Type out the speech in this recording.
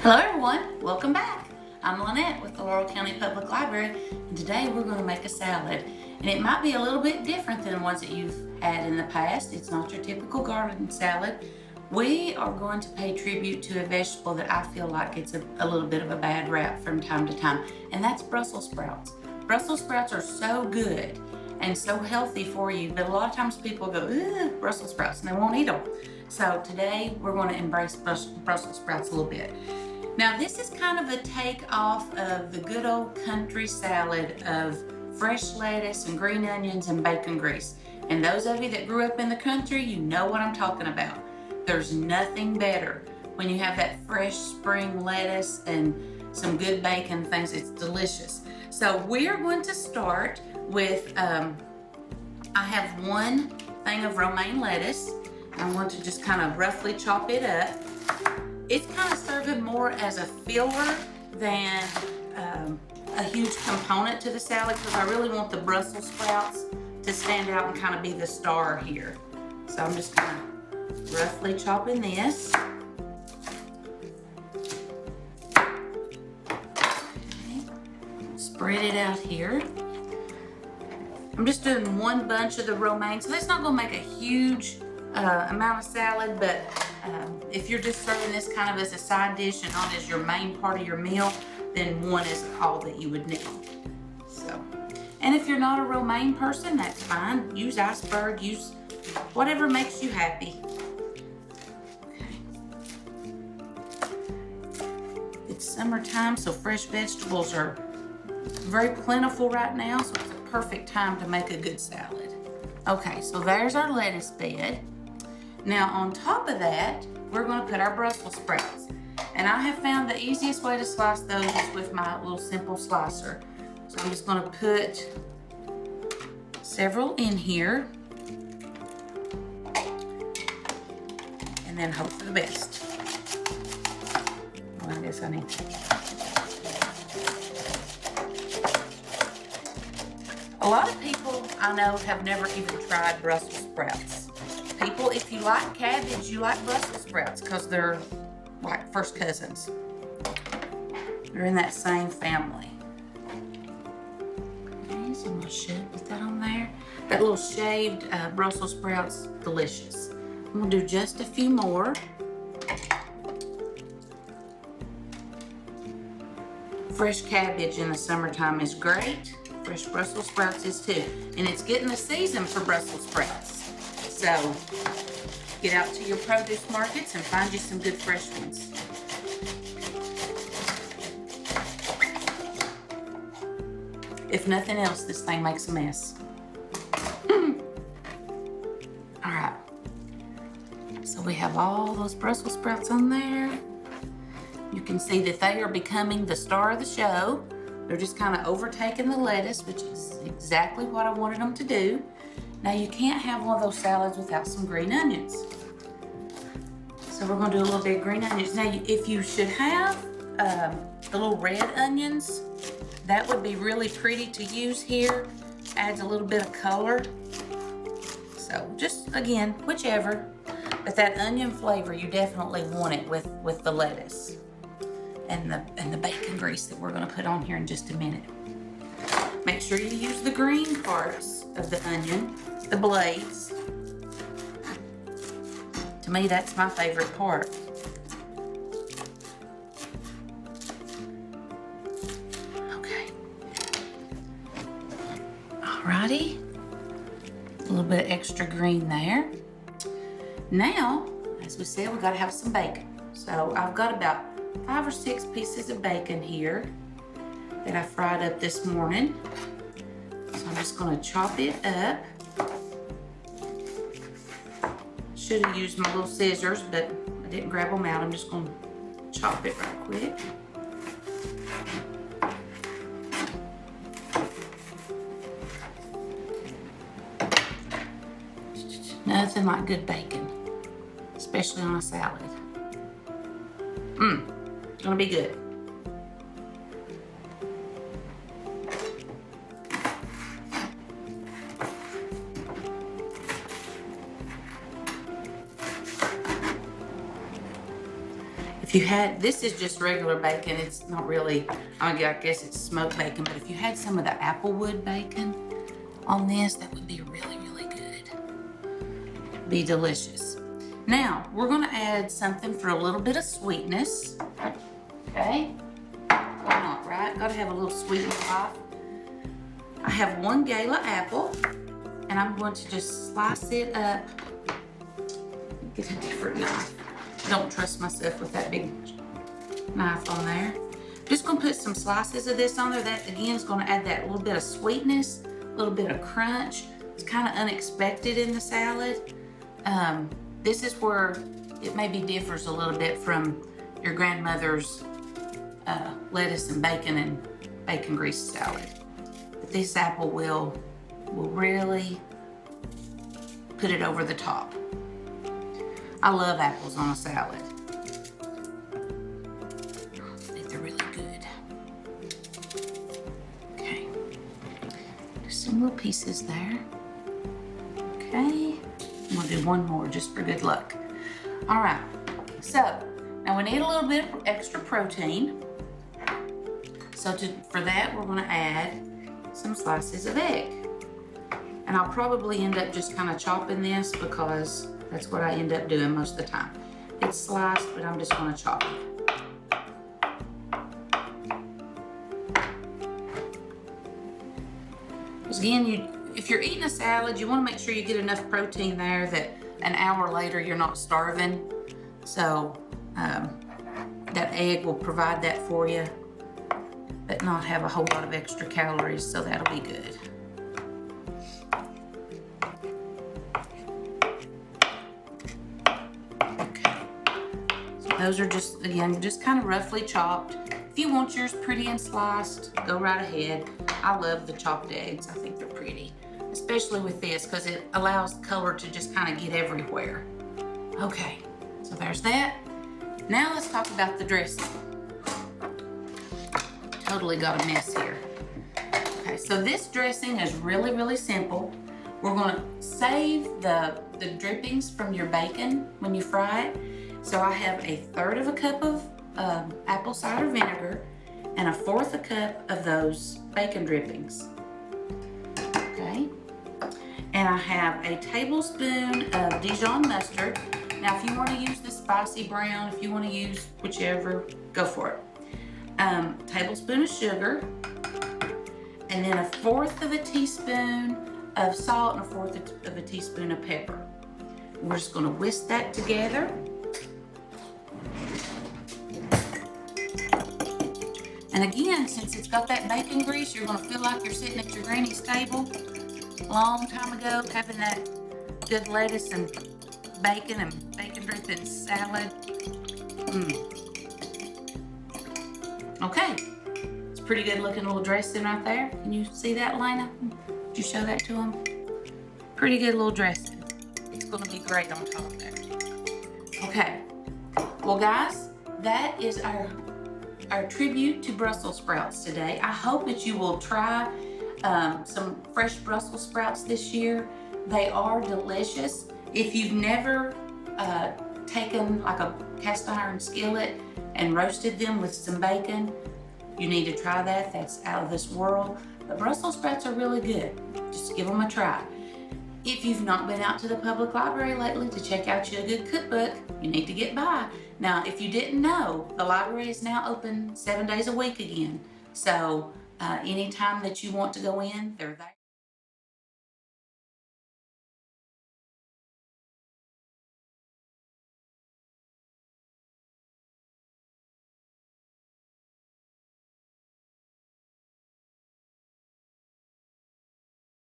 Hello everyone, welcome back. I'm Linette with the Laurel County Public Library, and today we're going to make a salad. And it might be a little bit different than ones that you've had in the past. It's not your typical garden salad. We are going to pay tribute to a vegetable that I feel like gets a little bit of a bad rap from time to time, and that's Brussels sprouts. Brussels sprouts are so good and so healthy for you, but a lot of times people go, ugh, Brussels sprouts, and they won't eat them. So today we're going to embrace Brussels sprouts a little bit. Now this is kind of a take off of the good old country salad of fresh lettuce and green onions and bacon grease. And those of you that grew up in the country, you know what I'm talking about. There's nothing better when you have that fresh spring lettuce and some good bacon things. It's delicious. So we're going to start with, I have one thing of romaine lettuce. I'm going to just kind of roughly chop it up. It's kind of serving more as a filler than a huge component to the salad, because I really want the Brussels sprouts to stand out and kind of be the star here. So I'm just kind of roughly chopping this. Okay. Spread it out here. I'm just doing one bunch of the romaine, so that's not going to make a huge amount of salad, but if you're just serving this kind of as a side dish and not as your main part of your meal, then one is all that you would need. So, and if you're not a romaine person, that's fine. Use iceberg, use whatever makes you happy. Okay. It's summertime, so fresh vegetables are very plentiful right now, so it's a perfect time to make a good salad. Okay, so there's our lettuce bed. Now on top of that, we're going to put our Brussels sprouts. And I have found the easiest way to slice those is with my little simple slicer. So I'm just going to put several in here. And then hope for the best. Well, I guess I need to. A lot of people I know have never even tried Brussels sprouts. People, if you like cabbage, you like Brussels sprouts because they're like first cousins. They're in that same family. Okay, so I'm going to put that on there. That little shaved Brussels sprouts, delicious. I'm going to do just a few more. Fresh cabbage in the summertime is great. Fresh Brussels sprouts is too. And it's getting the season for Brussels sprouts. So get out to your produce markets and find you some good fresh ones. If nothing else, this thing makes a mess. All right. So we have all those Brussels sprouts on there. You can see that they are becoming the star of the show. They're just kind of overtaking the lettuce, which is exactly what I wanted them to do. Now you can't have one of those salads without some green onions. So we're going to do a little bit of green onions. Now if you should have the little red onions, that would be really pretty to use here. Adds a little bit of color. So just, again, whichever. But that onion flavor, you definitely want it with the lettuce and the bacon grease that we're going to put on here in just a minute. Make sure you use the green parts of the onion, the blades. To me, that's my favorite part. Okay. Alrighty. A little bit of extra green there. Now, as we said, we got to have some bacon. So I've got about 5 or 6 pieces of bacon here that I fried up this morning. So I'm just going to chop it up. Should have used my little scissors, but I didn't grab them out. I'm just going to chop it right quick. Nothing like good bacon, especially on a salad. It's gonna be good. If you had, this is just regular bacon. It's not really, I guess it's smoked bacon, but if you had some of the applewood bacon on this, that would be really, really good. Be delicious. Now, we're gonna add something for a little bit of sweetness. Okay? Why not, right? Gotta have a little sweet in life. I have 1 gala apple, and I'm going to just slice it up. Get a different knife. Don't trust myself with that big knife on there. Just gonna put some slices of this on there. That again is gonna add that little bit of sweetness, a little bit of crunch. It's kind of unexpected in the salad. This is where it maybe differs a little bit from your grandmother's lettuce and bacon grease salad. But this apple will really put it over the top. I love apples on a salad. I think they're really good. Okay, just some little pieces there. Okay, I'm gonna do one more just for good luck. All right, so now we need a little bit of extra protein. So for that, we're gonna add some slices of egg. And I'll probably end up just kind of chopping this because that's what I end up doing most of the time. It's sliced, but I'm just gonna chop it. Because again, if you're eating a salad, you wanna make sure you get enough protein there that an hour later you're not starving. So that egg will provide that for you, but not have a whole lot of extra calories, so that'll be good. Those are just, again, just kind of roughly chopped. If you want yours pretty and sliced, go right ahead. I love the chopped eggs. I think they're pretty, especially with this because it allows color to just kind of get everywhere. Okay, so there's that. Now let's talk about the dressing. Totally got a mess here. Okay, so this dressing is really, really simple. We're gonna save the drippings from your bacon when you fry it. So I have 1/3 cup of apple cider vinegar and 1/4 cup of those bacon drippings. Okay. And I have a tablespoon of Dijon mustard. Now, if you want to use the spicy brown, if you want to use whichever, go for it. Tablespoon of sugar, and then 1/4 teaspoon of salt and 1/4 teaspoon of pepper. We're just going to whisk that together. And again, since it's got that bacon grease, you're gonna feel like you're sitting at your granny's table a long time ago, having that good lettuce and bacon dripping salad. Okay, it's a pretty good looking little dressing right there. Can you see that, Lena? Did you show that to them? Pretty good little dressing. It's gonna be great on top there. Okay, well guys, that is our tribute to Brussels sprouts today. I hope that you will try some fresh Brussels sprouts this year. They are delicious. If you've never taken like a cast iron skillet and roasted them with some bacon, you need to try that. That's out of this world. But Brussels sprouts are really good. Just give them a try. If you've not been out to the public library lately to check out your good cookbook, you need to get by. Now, if you didn't know, the library is now open 7 days a week again. So anytime that you want to go in, they're there.